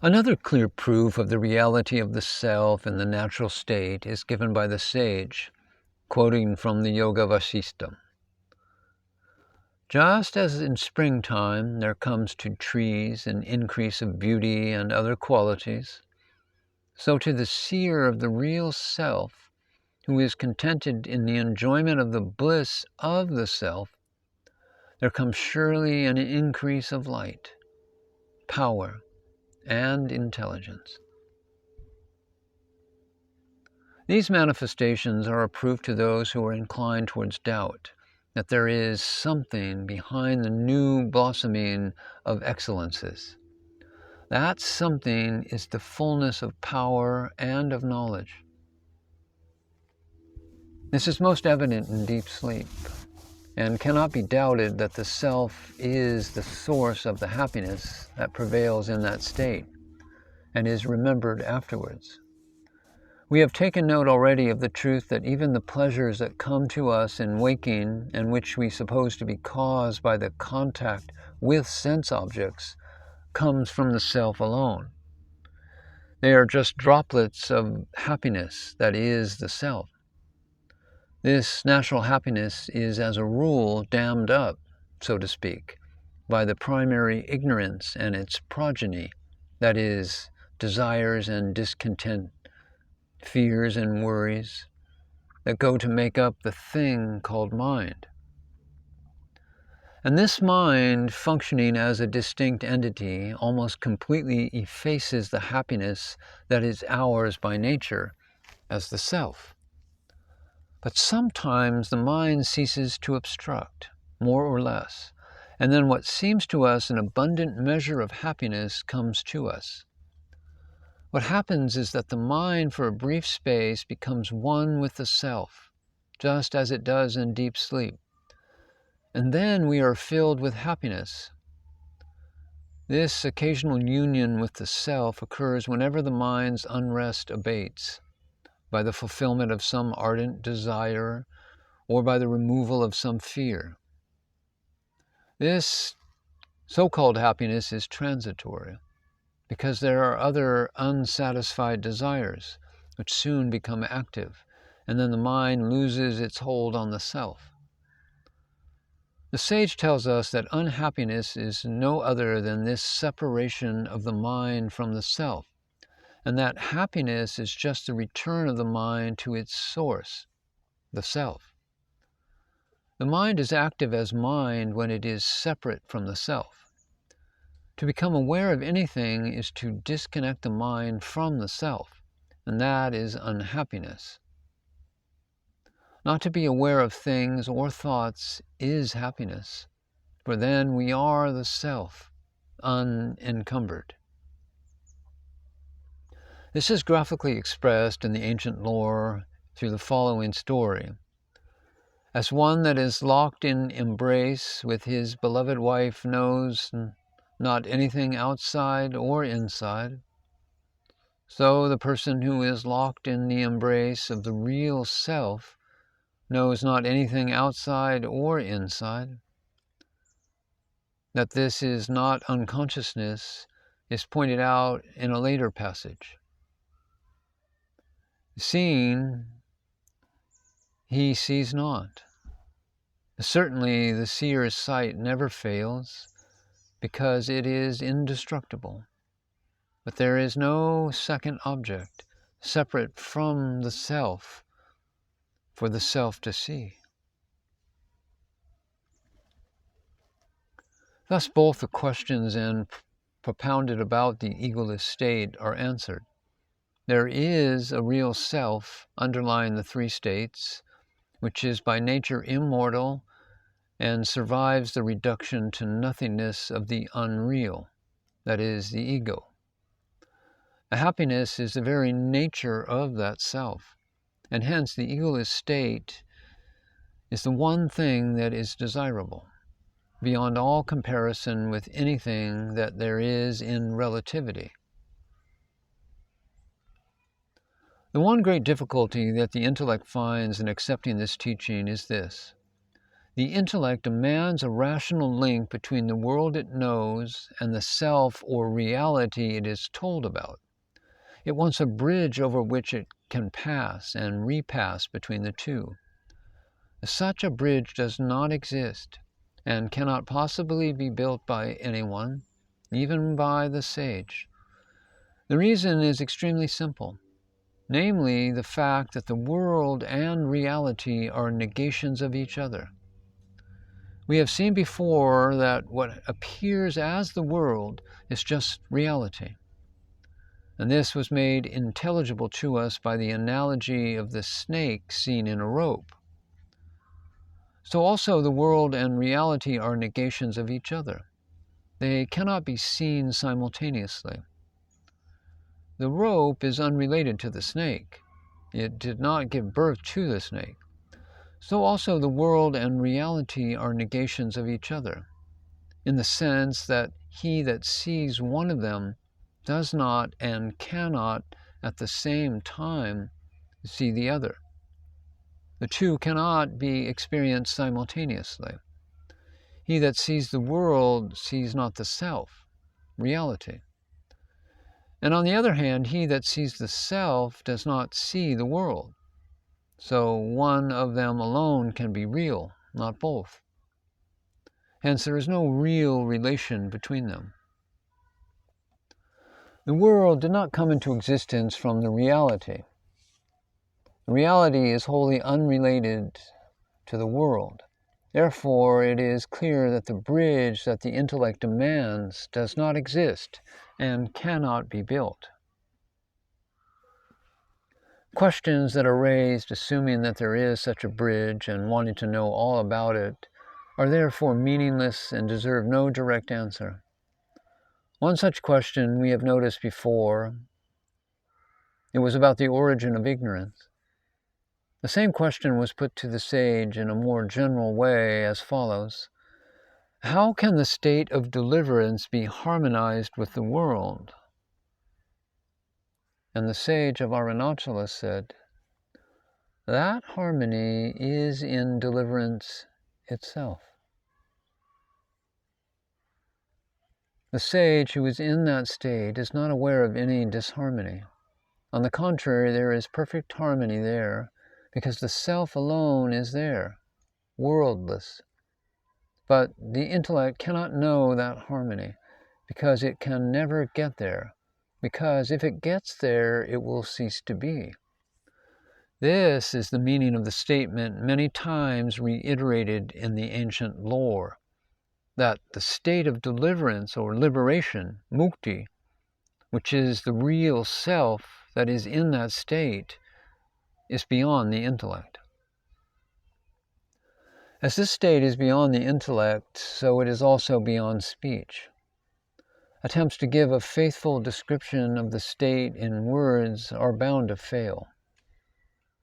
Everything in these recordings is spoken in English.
Another clear proof of the reality of the self in the natural state is given by the sage, quoting from the Yoga Vasistha. Just as in springtime there comes to trees an increase of beauty and other qualities, so to the seer of the real self, who is contented in the enjoyment of the bliss of the self, there comes surely an increase of light, power, and intelligence. These manifestations are a proof to those who are inclined towards doubt that there is something behind the new blossoming of excellences. That something is the fullness of power and of knowledge. This is most evident in deep sleep, and cannot be doubted that the self is the source of the happiness that prevails in that state and is remembered afterwards. We have taken note already of the truth that even the pleasures that come to us in waking, and which we suppose to be caused by the contact with sense objects, comes from the self alone. They are just droplets of happiness that is the self. This natural happiness is as a rule dammed up, so to speak, by the primary ignorance and its progeny, that is, desires and discontent, fears and worries, that go to make up the thing called mind. And this mind, functioning as a distinct entity, almost completely effaces the happiness that is ours by nature as the self. But sometimes the mind ceases to obstruct, more or less, and then what seems to us an abundant measure of happiness comes to us. What happens is that the mind for a brief space becomes one with the self, just as it does in deep sleep. And then we are filled with happiness. This occasional union with the self occurs whenever the mind's unrest abates, by the fulfillment of some ardent desire or by the removal of some fear. This so-called happiness is transitory, because there are other unsatisfied desires which soon become active, and then the mind loses its hold on the self. The sage tells us that unhappiness is no other than this separation of the mind from the self, and that happiness is just the return of the mind to its source, the self. The mind is active as mind when it is separate from the self. To become aware of anything is to disconnect the mind from the self, and that is unhappiness. Not to be aware of things or thoughts is happiness, for then we are the self, unencumbered. This is graphically expressed in the ancient lore through the following story. As one that is locked in embrace with his beloved wife knows not anything outside or inside, so the person who is locked in the embrace of the real self knows not anything outside or inside. That this is not unconsciousness is pointed out in a later passage. Seeing, he sees not. Certainly the seer's sight never fails, because it is indestructible. But there is no second object separate from the self for the self to see. Thus both the questions propounded about the egoless state are answered. There is a real self underlying the three states, which is by nature immortal and survives the reduction to nothingness of the unreal, that is, the ego. The happiness is the very nature of that self, and hence the egoless state is the one thing that is desirable, beyond all comparison with anything that there is in relativity. The one great difficulty that the intellect finds in accepting this teaching is this: The intellect demands a rational link between the world it knows and the self or reality it is told about. It wants a bridge over which it can pass and repass between the two. Such a bridge does not exist and cannot possibly be built by anyone, even by the sage. The reason is extremely simple, namely the fact that the world and reality are negations of each other. We have seen before that what appears as the world is just reality. And this was made intelligible to us by the analogy of the snake seen in a rope. So also the world and reality are negations of each other. They cannot be seen simultaneously. The rope is unrelated to the snake. It did not give birth to the snake. So also the world and reality are negations of each other, in the sense that he that sees one of them does not and cannot at the same time see the other. The two cannot be experienced simultaneously. He that sees the world sees not the self, reality. And on the other hand, he that sees the self does not see the world. So one of them alone can be real, not both. Hence there is no real relation between them. The world did not come into existence from the reality. The reality is wholly unrelated to the world. Therefore, it is clear that the bridge that the intellect demands does not exist and cannot be built. Questions that are raised assuming that there is such a bridge and wanting to know all about it are therefore meaningless and deserve no direct answer. One such question we have noticed before. It was about the origin of ignorance. The same question was put to the sage in a more general way as follows: how can the state of deliverance be harmonized with the world? And the sage of Arunachala said, that harmony is in deliverance itself. The sage who is in that state is not aware of any disharmony. On the contrary, there is perfect harmony there, because the self alone is there, worldless. But the intellect cannot know that harmony, because it can never get there, because if it gets there, it will cease to be. This is the meaning of the statement many times reiterated in the ancient lore, that the state of deliverance or liberation, mukti, which is the real self that is in that state, is beyond the intellect. As this state is beyond the intellect, so it is also beyond speech. Attempts to give a faithful description of the state in words are bound to fail.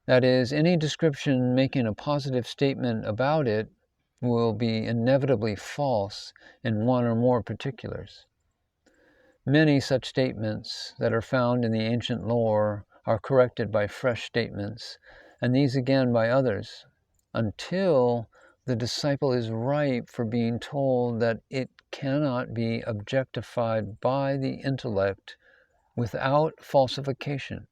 That is, any description making a positive statement about it will be inevitably false in one or more particulars. Many such statements that are found in the ancient lore are corrected by fresh statements, and these again by others, until the disciple is ripe for being told that it cannot be objectified by the intellect without falsification,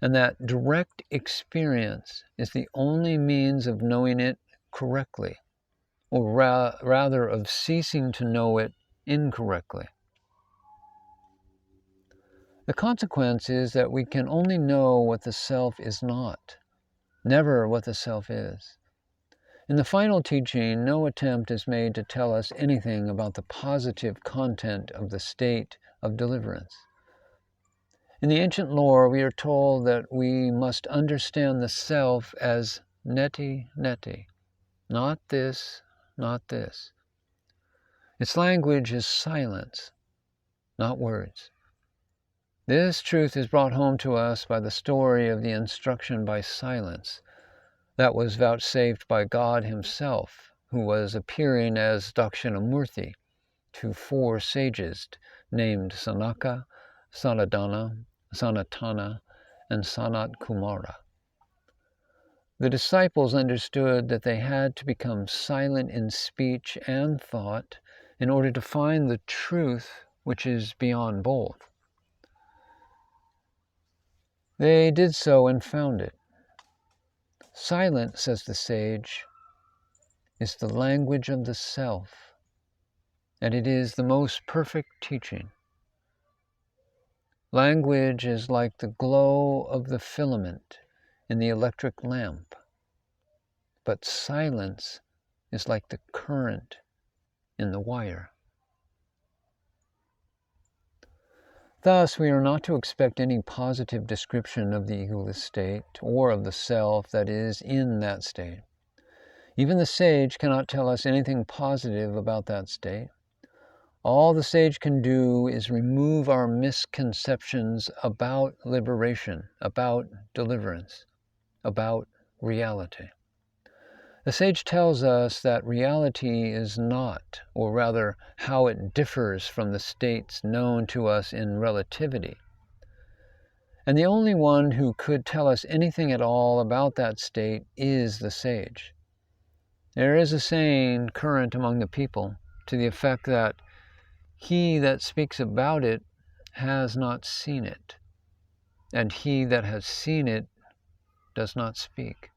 and that direct experience is the only means of knowing it correctly, or rather of ceasing to know it incorrectly. The consequence is that we can only know what the self is not, never what the self is. In the final teaching, no attempt is made to tell us anything about the positive content of the state of deliverance. In the ancient lore, we are told that we must understand the self as neti neti, not this, not this. Its language is silence, not words. This truth is brought home to us by the story of the instruction by silence that was vouchsafed by God himself, who was appearing as Dakshinamurti to 4 sages named Sanaka, Sanadana, Sanatana, and Sanat Kumara. The disciples understood that they had to become silent in speech and thought in order to find the truth which is beyond both. They did so and found it. Silence, says the sage, is the language of the self, and it is the most perfect teaching. Language is like the glow of the filament in the electric lamp, but silence is like the current in the wire. Thus, we are not to expect any positive description of the egoless state or of the self that is in that state. Even the sage cannot tell us anything positive about that state. All the sage can do is remove our misconceptions about liberation, about deliverance, about reality. The sage tells us that reality is not, or rather how it differs from the states known to us in relativity. And the only one who could tell us anything at all about that state is the sage. There is a saying current among the people to the effect that he that speaks about it has not seen it, and he that has seen it does not speak.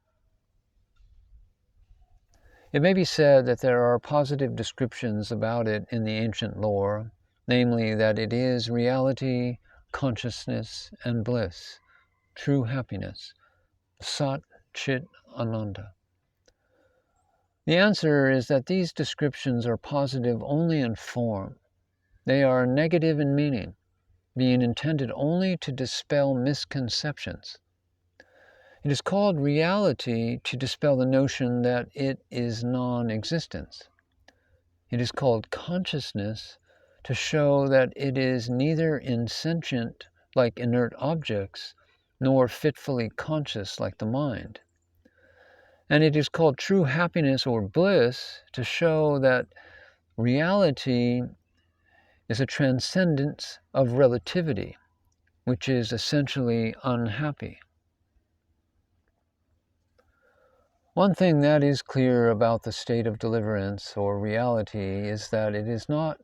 It may be said that there are positive descriptions about it in the ancient lore, namely that it is reality, consciousness, and bliss, true happiness, Sat Chit Ananda. The answer is that these descriptions are positive only in form. They are negative in meaning, being intended only to dispel misconceptions. It is called reality to dispel the notion that it is non-existence. It is called consciousness to show that it is neither insentient like inert objects, nor fitfully conscious like the mind. And it is called true happiness or bliss to show that reality is a transcendence of relativity, which is essentially unhappy. One thing that is clear about the state of deliverance or reality is that it is not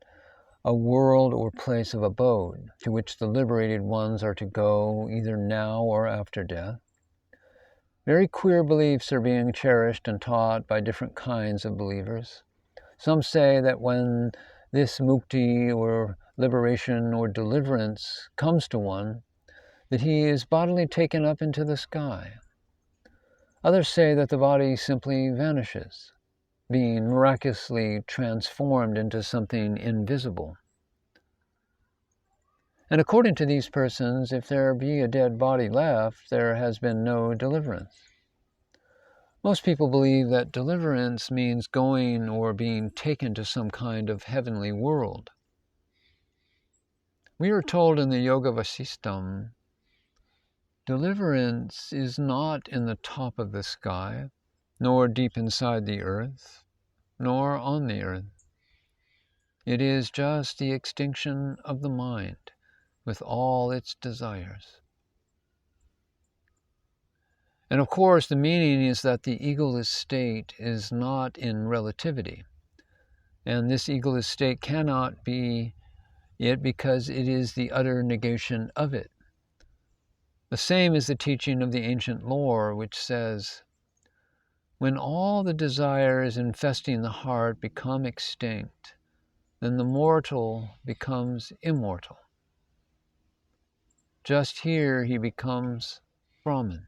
a world or place of abode to which the liberated ones are to go either now or after death. Very queer beliefs are being cherished and taught by different kinds of believers. Some say that when this mukti or liberation or deliverance comes to one, that he is bodily taken up into the sky. Others say that the body simply vanishes, being miraculously transformed into something invisible. And according to these persons, if there be a dead body left, there has been no deliverance. Most people believe that deliverance means going or being taken to some kind of heavenly world. We are told in the Yoga Vasistam, deliverance is not in the top of the sky, nor deep inside the earth, nor on the earth. It is just the extinction of the mind with all its desires. And of course, the meaning is that the egoless state is not in relativity. And this egoless state cannot be it because it is the utter negation of it. The same is the teaching of the ancient lore, which says, when all the desires infesting the heart become extinct, then the mortal becomes immortal. Just here he becomes Brahman.